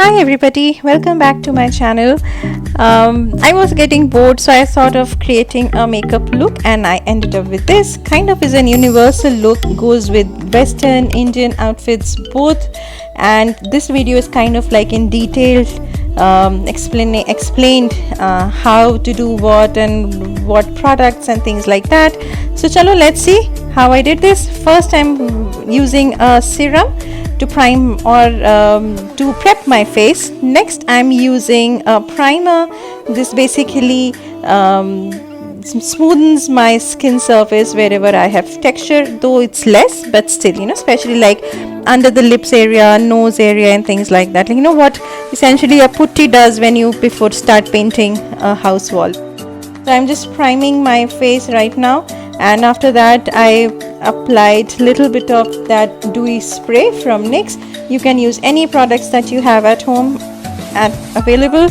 Hi everybody, welcome back to my channel. I was getting bored, so I thought of creating a makeup look and I ended up with this. Kind of is an universal look, goes with Western, Indian outfits both, and this video is kind of like in detail explained how to do what and what products and things like that. So chalo, let's see how I did this. First I'm using a serum to prime or to prep my face. Next I'm using a primer. This basically smoothens my skin surface wherever I have texture, though it's less, but still, especially like under the lips area, nose area and things like that. Like, what essentially a putty does when you before start painting a house wall. So I'm just priming my face right now, and after that I applied little bit of that dewy spray from NYX. You can use any products that you have at home and available.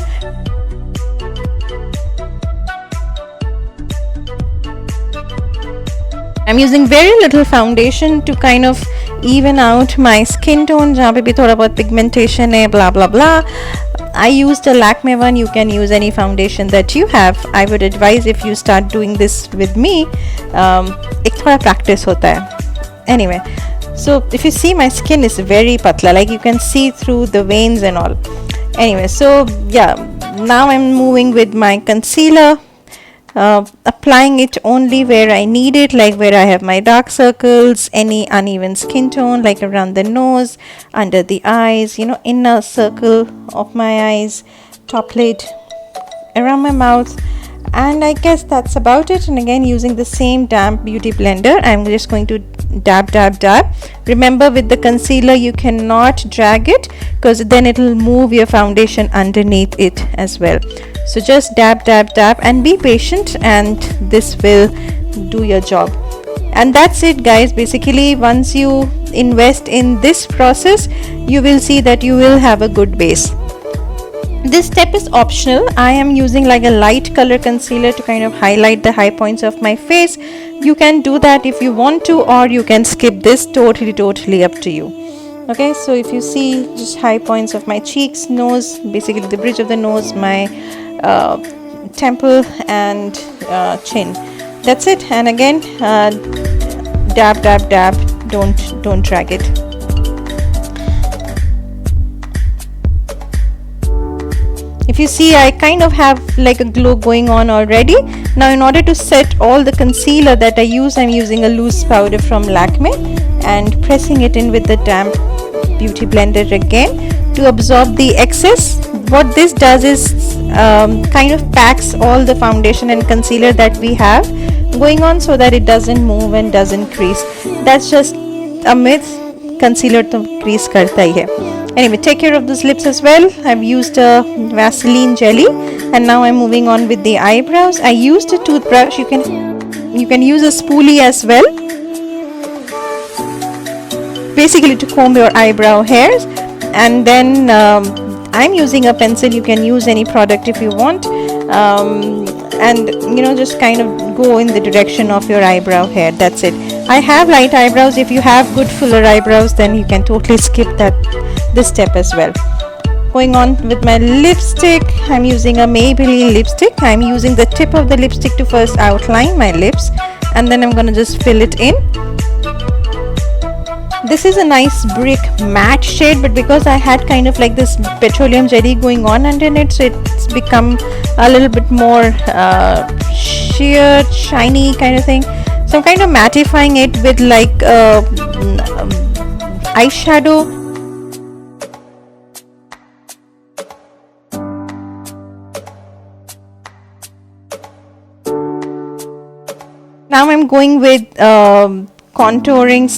I'm using very little foundation to kind of even out my skin tone, jahan pe bhi thoda bahut pigmentation hai, blah blah blah. I used a LAKME one. You can use any foundation that you have. I would advise if you start doing this with me, ek thoda practice hota hai. Anyway, so if you see, my skin is very patla, like you can see through the veins and all. Anyway, so yeah, now I'm moving with my concealer, applying it only where I need it, like where I have my dark circles, any uneven skin tone, like around the nose, under the eyes, inner circle of my eyes, top lid, around my mouth, and I guess that's about it. And again, using the same damp beauty blender, I'm just going to dab dab dab. Remember, with the concealer you cannot drag it because then it will move your foundation underneath it as well. So just dab dab dab and be patient, and this will do your job. And that's it, guys. Basically, once you invest in this process, you will see that you will have a good base. This step is optional. I am using like a light color concealer to kind of highlight the high points of my face. You can do that if you want to, or you can skip this. Totally up to you. Okay, so if you see just high points of my cheeks, nose, basically the bridge of the nose, my temple and chin, that's it. And again, dab dab dab, don't drag it. If you see, I kind of have like a glow going on already. Now in order to set all the concealer that I use, I'm using a loose powder from LAKME and pressing it in with the damp beauty blender again to absorb the excess. What this does is kind of packs all the foundation and concealer that we have going on so that it doesn't move and doesn't crease. That's just a myth. Concealer to crease karta hi hai. Anyway, take care of those lips as well. I've used a Vaseline jelly, and now I'm moving on with the eyebrows. I used a toothbrush. You can use a spoolie as well, basically to comb your eyebrow hairs. And then I'm using a pencil. You can use any product if you want, and just kind of go in the direction of your eyebrow hair. That's it. I have light eyebrows. If you have good fuller eyebrows, then you can totally skip this step as well. Going on with my lipstick, I'm using a Maybelline lipstick. I'm using the tip of the lipstick to first outline my lips, and then I'm gonna just fill it in. This is a nice brick matte shade, but because I had kind of like this petroleum jelly going on underneath, so it's become a little bit more sheer, shiny kind of thing. So I'm kind of mattifying it with like eyeshadow. Now I'm going with contouring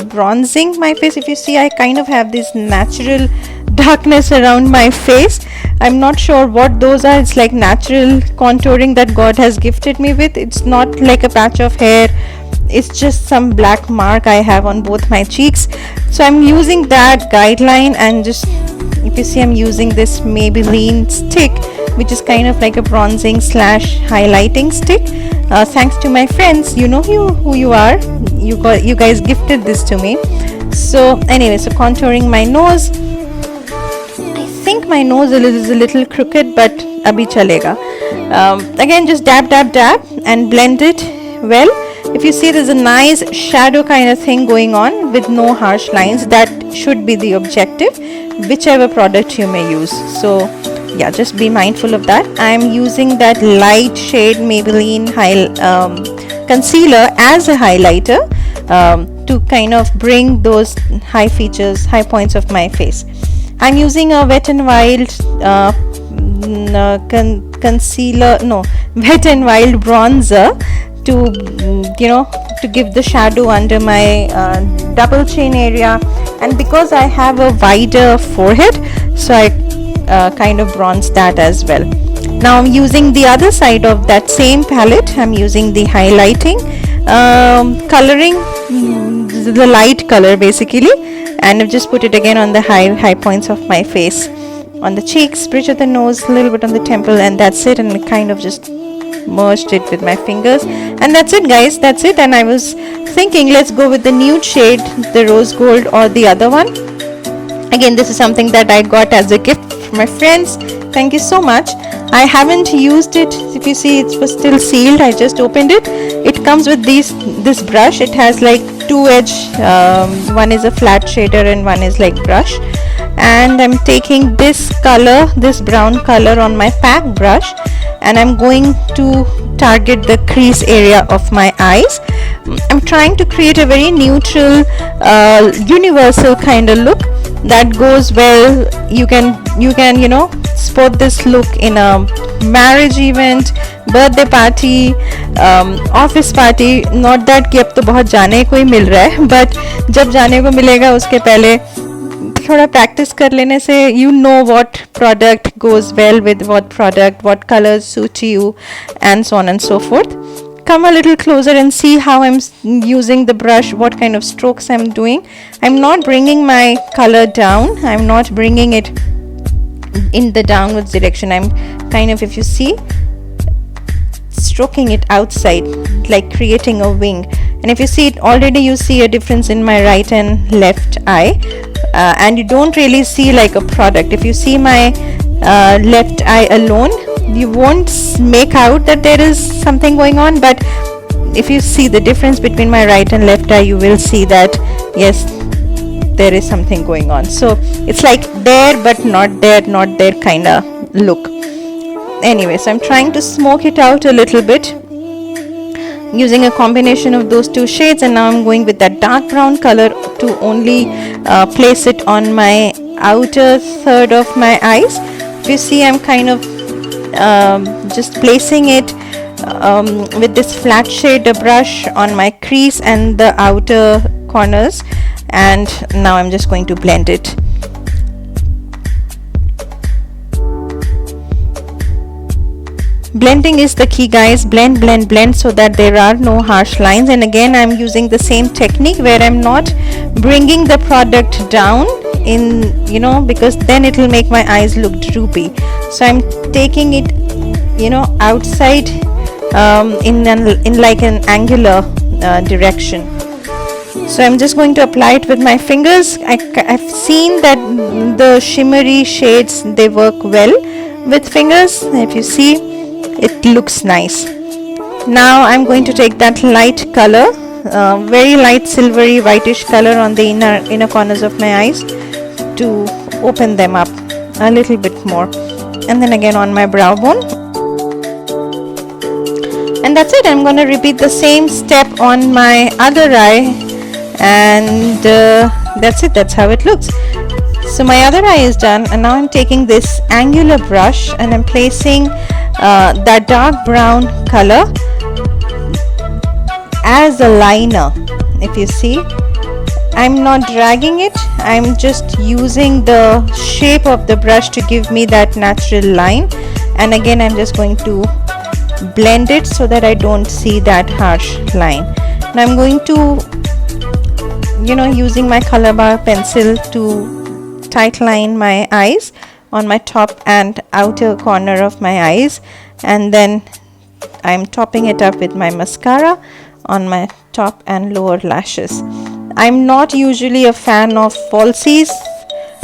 / bronzing my face. If you see, I kind of have this natural darkness around my face. I'm not sure what those are. It's like natural contouring that God has gifted me with. It's not like a patch of hair. It's just some black mark I have on both my cheeks. So I'm using that guideline, and just, if you see, I'm using this Maybelline stick, which is kind of like a bronzing / highlighting stick. Thanks to my friends, you know who you are. You guys gifted this to me. So anyway, so contouring my nose. I think my nose is a little crooked, but abhi chalega. Again, just dab, dab, dab and blend it well. If you see, there's a nice shadow kind of thing going on with no harsh lines. That should be the objective, whichever product you may use. So yeah, just be mindful of that. I'm using that light shade Maybelline concealer as a highlighter to kind of bring those high features, high points of my face. I'm using a Wet and Wild concealer, no, Wet and Wild bronzer to give the shadow under my double chin area. And because I have a wider forehead, so I kind of bronze that as well. Now I'm using the other side of that same palette. I'm using the highlighting, coloring the light color basically, and I've just put it again on the high points of my face, on the cheeks, bridge of the nose, a little bit on the temple, and that's it. And I kind of just merged it with my fingers, and that's it, guys, that's it. And I was thinking, let's go with the nude shade, the rose gold, or the other one. Again, this is something that I got as a gift from my friends. Thank you so much. I haven't used it. If you see, it was still sealed. I just opened it. It comes with this brush. It has like two edge, one is a flat shader and one is like brush. And I'm taking this color, this brown color, on my pack brush, and I'm going to target the crease area of my eyes. I'm trying to create a very neutral, universal kind of look that goes well. You can sport this look in a marriage event, birthday party, office party. Not that कि अब तो बहुत जाने को ही मिल रहा है, but जब जाने को मिलेगा उसके पहले थोड़ा practice कर लेने से you know what product goes well with what product, what colors suit you, and so on and so forth. Come a little closer and see how I'm using the brush, what kind of strokes I'm doing. I'm not bringing my color down. I'm not bringing it in the downwards direction. I'm kind of, if you see, stroking it outside, like creating a wing. And if you see it, already you see a difference in my right and left eye, and you don't really see like a product. If you see my left eye alone, you won't make out that there is something going on, but if you see the difference between my right and left eye, you will see that yes, there is something going on. So it's like there but not there kind of look. Anyway, so I'm trying to smoke it out a little bit using a combination of those two shades, and now I'm going with that dark brown color to only place it on my outer third of my eyes. If you see, I'm kind of just placing it with this flat shade brush on my crease and the outer corners, and now I'm just going to blend it. Blending is the key, guys. Blend, blend, blend, so that there are no harsh lines. And again, I'm using the same technique where I'm not bringing the product down in, because then it will make my eyes look droopy. So I'm taking it, outside in like an angular direction. So I'm just going to apply it with my fingers. I've seen that the shimmery shades, they work well with fingers. If you see, it looks nice. Now I'm going to take that light color, very light silvery whitish color on the inner corners of my eyes to open them up a little bit more, and then again on my brow bone. And that's it. I'm going to repeat the same step on my other eye, and that's it. That's how it looks. So my other eye is done, and now I'm taking this angular brush and I'm placing that dark brown color as a liner. If you see, I'm not dragging it, I'm just using the shape of the brush to give me that natural line. And again, I'm just going to blend it so that I don't see that harsh line. Now I'm going to, using my color bar pencil to tight line my eyes on my top and outer corner of my eyes, and then I'm topping it up with my mascara on my top and lower lashes. I'm not usually a fan of falsies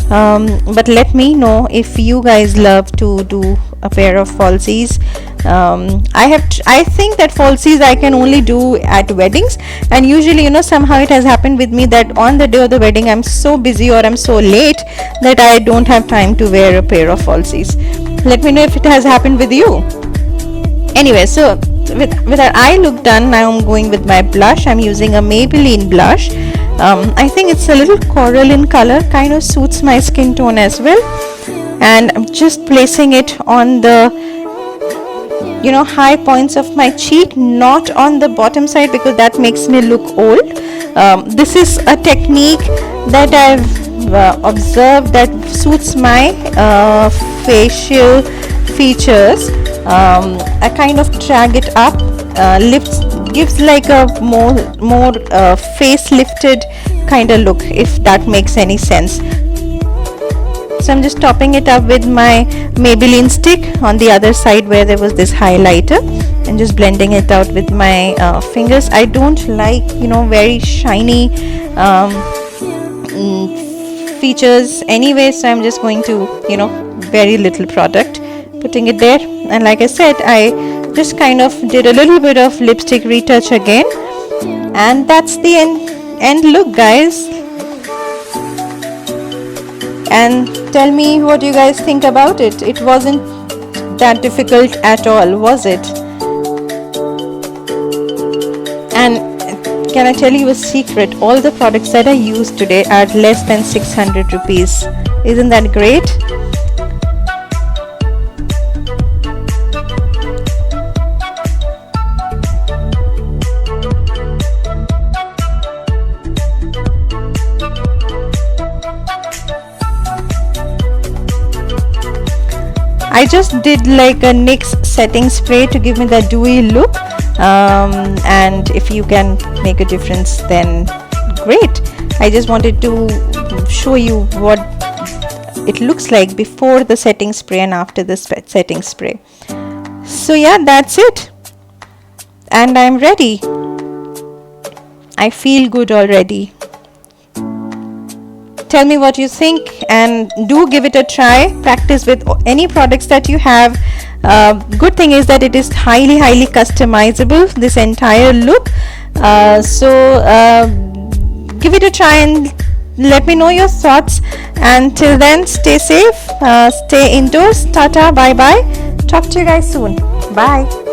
but let me know if you guys love to do a pair of falsies. I think that falsies I can only do at weddings, and usually, you know, somehow it has happened with me that on the day of the wedding I'm so busy or I'm so late that I don't have time to wear a pair of falsies. Let me know if it has happened with you. Anyway, so with our eye look done, now I'm going with my blush. I'm using a Maybelline blush. I think it's a little coral in color, kind of suits my skin tone as well, and I'm just placing it on the, you know, high points of my cheek, not on the bottom side because that makes me look old. This is a technique that I've observed that suits my facial features. I kind of drag it up, lifts, gives like a more face lifted kind of look, if that makes any sense. So I'm just topping it up with my Maybelline stick on the other side where there was this highlighter, and just blending it out with my fingers. I don't like, you know, very shiny features anyway, so I'm just going to, you know, very little product, putting it there. And like I said, I just kind of did a little bit of lipstick retouch again, and that's the end look, guys. And tell me what you guys think about it. It wasn't that difficult at all, was it? And can I tell you a secret? All the products that I used today are less than 600 rupees. Isn't that great? I just did like a NYX setting spray to give me that dewy look, and if you can make a difference, then great. I just wanted to show you what it looks like before the setting spray and after the setting spray. So yeah, that's it, and I'm ready. I feel good already. Tell me what you think, and do give it a try. Practice with any products that you have. Good thing is that it is highly customizable, this entire look. So give it a try and let me know your thoughts. Until then, stay safe, stay indoors. Tata, bye bye. Talk to you guys soon. Bye.